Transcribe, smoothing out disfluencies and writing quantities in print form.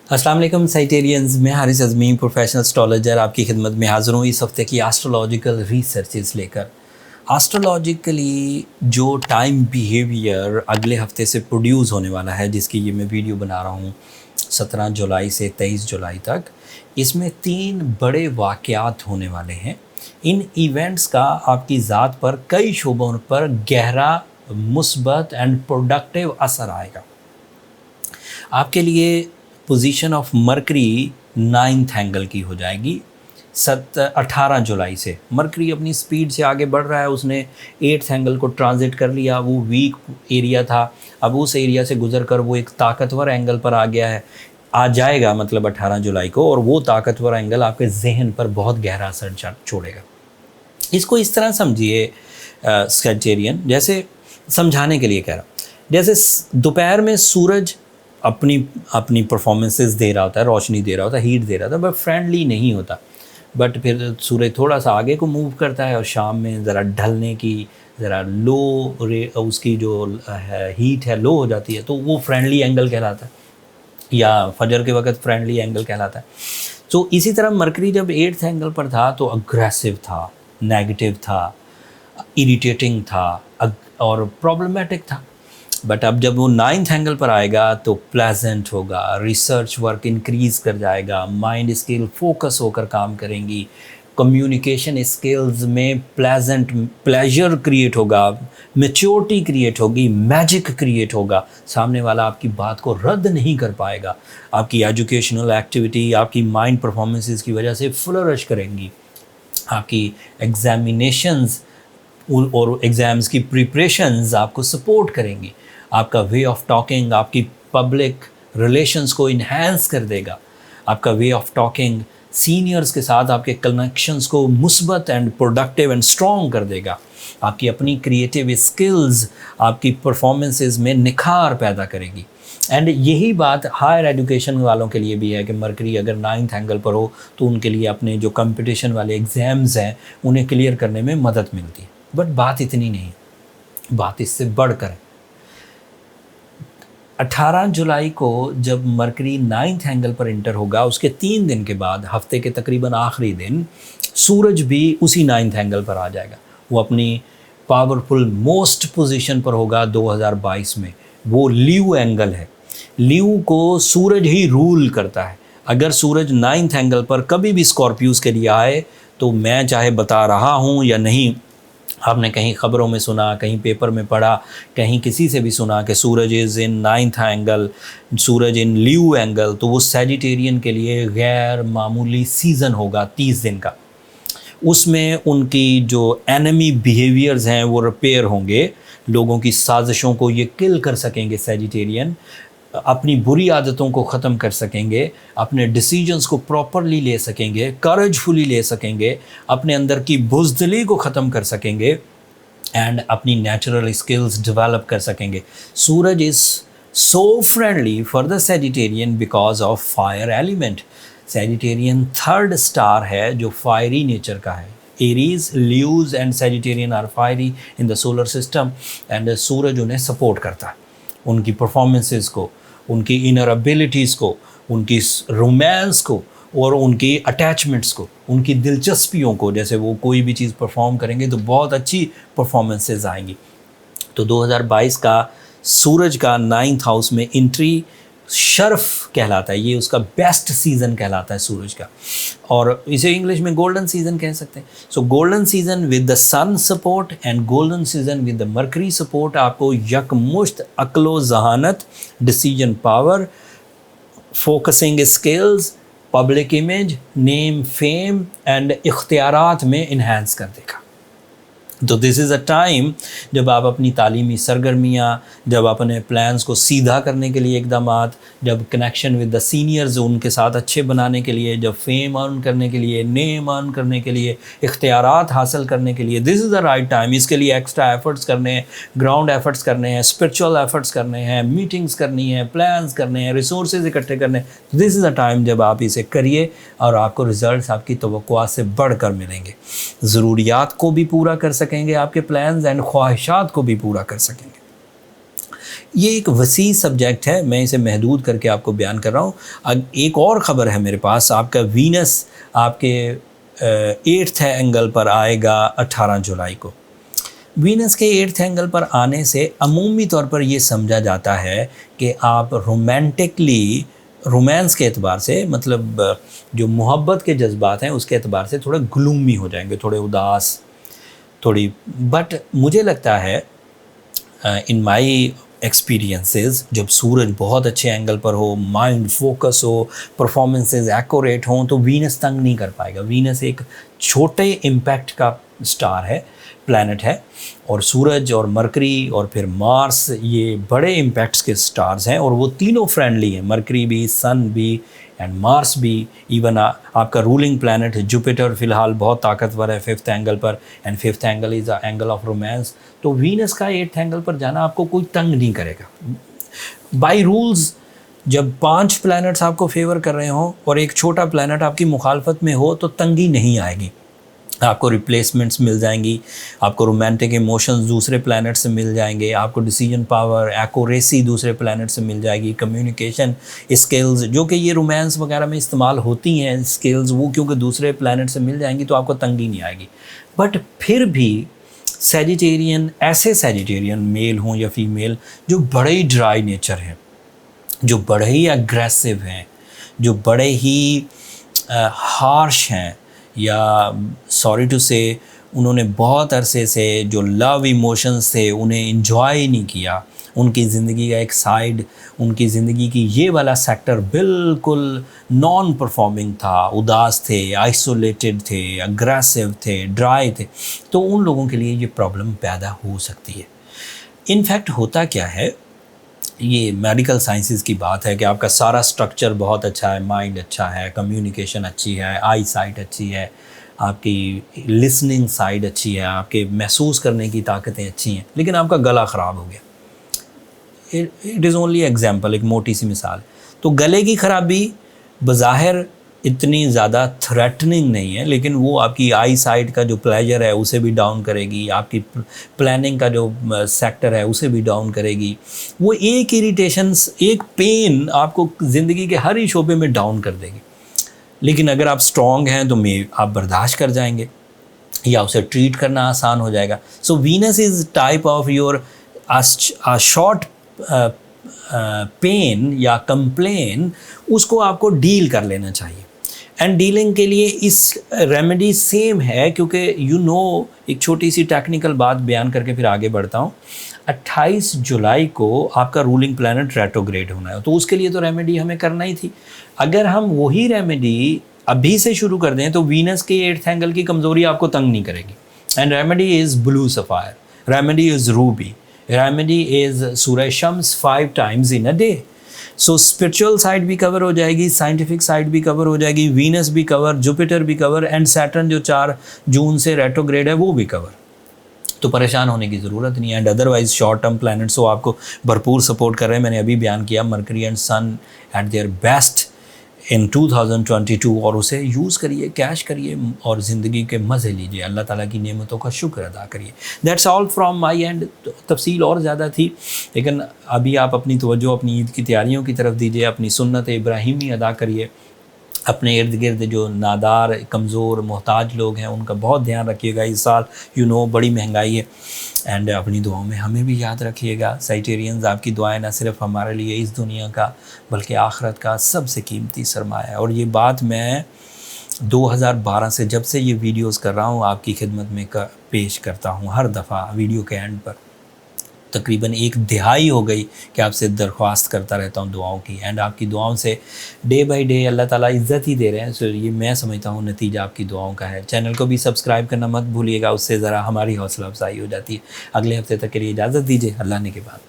अस्सलाम वालेकुम साइटेरियंस, मैं हारिस अज़मी प्रोफेशनल एस्ट्रोलॉजर आपकी खिदमत में हाज़िर हूँ इस हफ्ते की एस्ट्रोलॉजिकल रिसर्चेस लेकर। एस्ट्रोलॉजिकली जो टाइम बिहेवियर अगले हफ्ते से प्रोड्यूस होने वाला है, जिसकी ये मैं वीडियो बना रहा हूँ 17 जुलाई से 23 जुलाई तक, इसमें 3 बड़े वाक़यात होने वाले हैं। इन इवेंट्स का आपकी ज़ात पर कई शोबों पर गहरा मुस्बत एंड प्रोडक्टिव असर आएगा। आपके लिए position of mercury 9th angle की हो जाएगी 18 जुलाई से। मरकरी अपनी स्पीड से आगे बढ़ रहा है, उसने 8th एंगल को ट्रांजिट कर लिया। वो वीक एरिया था, अब उस एरिया से गुजर कर वो एक ताकतवर एंगल पर आ गया है, आ जाएगा मतलब 18 जुलाई को। और वो ताकतवर एंगल आपके जहन पर बहुत गहरा असर छोड़ेगा। इसको इस तरह समझिए स्कैटेरियन, जैसे समझाने के लिए कह रहा हूँ, जैसे दोपहर में सूरज अपनी अपनी परफॉर्मेंसेस दे रहा होता है, रोशनी दे रहा होता है, हीट दे रहा होता है, बट फ्रेंडली नहीं होता। बट फिर सूरज थोड़ा सा आगे को मूव करता है और शाम में ज़रा ढलने की, ज़रा लो रे उसकी जो हीट है लो हो जाती है, तो वो फ्रेंडली एंगल कहलाता है, या फजर के वक्त फ्रेंडली एंगल कहलाता है। तो इसी तरह मरकरी जब 8th एंगल पर था तो अग्रेसिव था, नेगेटिव था, इरिटेटिंग था और प्रॉब्लमेटिक था। बट अब जब वो 9th एंगल पर आएगा तो प्लेजेंट होगा, रिसर्च वर्क इंक्रीज़ कर जाएगा, माइंड स्किल फोकस होकर काम करेंगी, कम्युनिकेशन स्किल्स में प्लेजर क्रिएट होगा, मेच्योरिटी क्रिएट होगी, मैजिक क्रिएट होगा। सामने वाला आपकी बात को रद्द नहीं कर पाएगा। आपकी एजुकेशनल एक्टिविटी, आपकी माइंड परफॉर्मेंसेस की वजह से फ्लरिश करेंगी। आपकी एग्जामिनेशंस और एग्ज़ाम्स की प्रिपरेशंस आपको सपोर्ट करेंगी। आपका वे ऑफ टॉकिंग आपकी पब्लिक रिलेशंस को इन्हेंस कर देगा। आपका वे ऑफ टॉकिंग सीनियर्स के साथ आपके कनेक्शंस को मुस्बत एंड प्रोडक्टिव एंड स्ट्रॉन्ग कर देगा। आपकी अपनी क्रिएटिव स्किल्स आपकी परफॉर्मेंसेस में निखार पैदा करेगी। एंड यही बात हायर एजुकेशन वालों के लिए भी है कि मरकरी अगर 9th एंगल पर हो तो उनके लिए अपने जो कंपटीशन वाले एग्ज़ाम्स हैं उन्हें क्लियर करने में मदद मिलती है। बट बात इतनी नहीं, बात इससे बढ़कर है। 18 जुलाई को जब मरकरी 9th एंगल पर इंटर होगा, उसके 3 दिन के बाद हफ्ते के तकरीबन आखिरी दिन सूरज भी उसी 9th एंगल पर आ जाएगा। वो अपनी पावरफुल मोस्ट पोजीशन पर होगा 2022 में। वो लीव एंगल है। लीव को सूरज ही रूल करता है। अगर सूरज 9th एंगल पर कभी भी स्कॉर्पियोस के लिए आए तो मैं चाहे बता रहा हूँ या नहीं, आपने कहीं ख़बरों में सुना, कहीं पेपर में पढ़ा, कहीं किसी से भी सुना कि Suraj is in 9th angle, Suraj in leave angle, तो वो सैजिटेरियन के लिए गैर मामूली सीज़न होगा 30 दिन का। उसमें उनकी जो एनिमी बिहेवियर्स हैं वो रिपेयर होंगे, लोगों की साजिशों को ये किल कर सकेंगे सैजिटेरियन, अपनी बुरी आदतों को ख़त्म कर सकेंगे, अपने डिसीजंस को प्रॉपरली ले सकेंगे, करेजफुली ले सकेंगे, अपने अंदर की बुज़दिली को ख़त्म कर सकेंगे एंड अपनी नेचुरल स्किल्स डेवलप कर सकेंगे। Suraj is so friendly for the Sagittarian because of fire element. Sagittarian 3rd star है जो फायरी नेचर का है। Aries, Leos and Sagittarian are fiery in the solar system and Suraj उन्हें सपोर्ट करता है, उनकी परफॉर्मेंसेस को, उनकी इनर एबिलिटीज़ को, उनकी रोमांस को और उनकी अटैचमेंट्स को, उनकी दिलचस्पियों को। जैसे वो कोई भी चीज़ परफॉर्म करेंगे तो बहुत अच्छी परफॉर्मेंसेस आएंगी। तो 2022 का सूरज का 9th हाउस में एंट्री शर्फ कहलाता है, ये उसका बेस्ट सीज़न कहलाता है सूरज का, और इसे इंग्लिश में गोल्डन सीज़न कह सकते हैं। So golden season with the sun support and golden season with the Mercury support आपको यकमुश्त अक्लो जहानत, decision power, focusing skills, public image, name, fame and इख्तियारात में इन्हेंस कर देगा। तो दिस इज़ अ टाइम जब आप अपनी तालीमी सरगर्मियाँ, जब अपने प्लान्स को सीधा करने के लिए इकदामात, जब कनेक्शन विद द सीनियर्स उनके साथ अच्छे बनाने के लिए, जब फेम अर्न करने के लिए, नेम अर्न करने के लिए, इख्तियारात हासिल करने के लिए, this is the right time. इसके लिए एक्स्ट्रा एफर्ट्स करने हैं, ग्राउंड एफर्ट्स करने हैं, स्पिरिचुअल एफर्ट्स करने हैं, मीटिंग्स करनी है, प्लान्स करने हैं, रिसोर्सेज इकट्ठे करने हैं। दिस इज़ द टाइम जब आप इसे करिए और आपको रिजल्ट्स आपकी तवक्कुआत से बढ़कर मिलेंगे। ज़रूरियात को भी पूरा कर सकेंगे, आपके प्लान्स एंड ख्वाहिशात को भी पूरा कर सकेंगे। ये एक वसी सब्जेक्ट है, मैं इसे महदूद करके आपको बयान कर रहा हूँ। अब एक और ख़बर है मेरे पास, आपका वीनस आपके 8th एंगल पर आएगा 18 जुलाई को। वीनस के 8th एंगल पर आने से अमूमी तौर पर ये समझा जाता है कि आप रोमांटिकली, रोमांस के एतबार से, मतलब जो मोहब्बत के जज्बात हैं उसके एतबार से थोड़ा ग्लूमी हो जाएंगे, थोड़े उदास, थोड़ी। बट मुझे लगता है इन माई एक्सपीरियंसेस, जब सूरज बहुत अच्छे एंगल पर हो, माइंड फोकस हो, परफॉर्मेंसेस एक्यूरेट हों, तो वीनस तंग नहीं कर पाएगा। वीनस एक छोटे इम्पैक्ट का स्टार है, प्लैनेट है, और सूरज और मरकरी और फिर मार्स ये बड़े इम्पैक्ट्स के स्टार्स हैं, और वो तीनों फ्रेंडली हैं, मरकरी भी, सन भी एंड मार्स भी। इवन आपका रूलिंग प्लैनेट जुपिटर फ़िलहाल बहुत ताकतवर है 5th एंगल पर, and 5th angle is a angle of romance. तो वीनस का 8th एंगल पर जाना आपको कोई तंग नहीं करेगा। बाय रूल्स जब 5 प्लैनेट्स आपको फेवर कर रहे हों और एक छोटा प्लैनेट आपकी मुखालफत में हो तो तंगी नहीं आएगी, आपको रिप्लेसमेंट्स मिल जाएंगी, आपको रोमांटिक इमोशंस दूसरे प्लैनेट से मिल जाएंगे, आपको डिसीजन पावर, एक्यूरेसी दूसरे प्लैनेट से मिल जाएगी, कम्युनिकेशन स्किल्स जो कि ये रोमांस वगैरह में इस्तेमाल होती हैं स्किल्स, वो क्योंकि दूसरे प्लैनेट से मिल जाएंगी तो आपको तंगी नहीं आएगी। बट फिर भी सैजिटेरियन, ऐसे सैजिटेरियन मेल हों या फीमेल जो बड़े ही ड्राई नेचर हैं, जो बड़े ही एग्रेसिव हैं, जो बड़े ही हार्श हैं, या सॉरी टू से उन्होंने बहुत अरसे से जो लव इमोशंस थे उन्हें इन्जॉय नहीं किया, उनकी ज़िंदगी का एक साइड, उनकी ज़िंदगी की ये वाला सेक्टर बिल्कुल नॉन परफॉर्मिंग था, उदास थे, आइसोलेटेड थे, अग्रेसिव थे, ड्राई थे, तो उन लोगों के लिए ये प्रॉब्लम पैदा हो सकती है। इनफैक्ट होता क्या है, ये मेडिकल साइंसेस की बात है कि आपका सारा स्ट्रक्चर बहुत अच्छा है, माइंड अच्छा है, कम्युनिकेशन अच्छी है, आई साइट अच्छी है, आपकी लिसनिंग साइड अच्छी है, आपके महसूस करने की ताकतें अच्छी हैं, लेकिन आपका गला ख़राब हो गया। इट इज़ ओनली एग्जाम्पल, एक मोटी सी मिसाल। तो गले की ख़राबी बज़ाहिर इतनी ज़्यादा थ्रेटनिंग नहीं है, लेकिन वो आपकी आई साइट का जो प्लेजर है उसे भी डाउन करेगी, आपकी प्लानिंग का जो सेक्टर है उसे भी डाउन करेगी। वो एक इरिटेशंस, एक पेन आपको ज़िंदगी के हर ही शोबे में डाउन कर देगी। लेकिन अगर आप स्ट्रॉन्ग हैं तो आप बर्दाश्त कर जाएंगे या उसे ट्रीट करना आसान हो जाएगा। So Venus is type of your short pain या कंप्लेन, उसको आपको डील कर लेना चाहिए। एंड डीलिंग के लिए इस रेमेडी सेम है, क्योंकि एक छोटी सी टेक्निकल बात बयान करके फिर आगे बढ़ता हूँ। 28 जुलाई को आपका रूलिंग प्लैनेट रेट्रोग्रेड होना है, तो उसके लिए तो रेमेडी हमें करना ही थी। अगर हम वही रेमेडी अभी से शुरू कर दें तो वीनस के 8th एंगल की कमज़ोरी आपको तंग नहीं करेगी। And remedy is blue sapphire, remedy is ruby, remedy is सूरह शम्स 5 times in a day। So spiritual side भी कवर हो जाएगी, साइंटिफिक साइड भी कवर हो जाएगी, वीनस भी कवर, जुपिटर भी कवर, एंड सैटर्न जो 4 जून से रेट्रोग्रेड है वो भी कवर। तो परेशान होने की ज़रूरत नहीं है। And otherwise short term planets वो आपको भरपूर सपोर्ट कर रहे हैं। मैंने अभी बयान किया, Mercury and sun at their best in 2022, और उसे यूज़ करिए, कैश करिए और ज़िंदगी के मज़े लीजिए, अल्लाह ताला की नेमतों का शुक्र अदा करिए। That's all from my and. तफसील और ज़्यादा थी, लेकिन अभी आप अपनी तवज्जो अपनी ईद की तैयारियों की तरफ दीजिए, अपनी सुन्नत इब्राहिमी अदा करिए, अपने इर्द गिर्द जो नादार, कमज़ोर, मोहताज लोग हैं उनका बहुत ध्यान रखिएगा। इस साल बड़ी महंगाई है, एंड अपनी दुआओं में हमें भी याद रखिएगा। साइटेरियंस, आपकी दुआएं न सिर्फ हमारे लिए इस दुनिया का बल्कि आखिरत का सबसे कीमती सरमाया है। और ये बात मैं 2012 से जब से ये वीडियोस कर रहा हूँ आपकी खिदमत में पेश करता हूँ, हर दफ़ा वीडियो के एंड पर तकरीबन 1 दिहाई हो गई कि आपसे दरख्वास्त करता रहता हूँ दुआओं की। एंड आपकी दुआओं से डे बाय डे अल्लाह ताला इज़्ज़त ही दे रहे हैं। सो ये मैं समझता हूँ नतीजा आपकी दुआओं का है। चैनल को भी सब्सक्राइब करना मत भूलिएगा, उससे ज़रा हमारी हौसला अफजाई हो जाती है। अगले हफ्ते तक के लिए इजाज़त दीजिए, अल्लाह ने के बाद।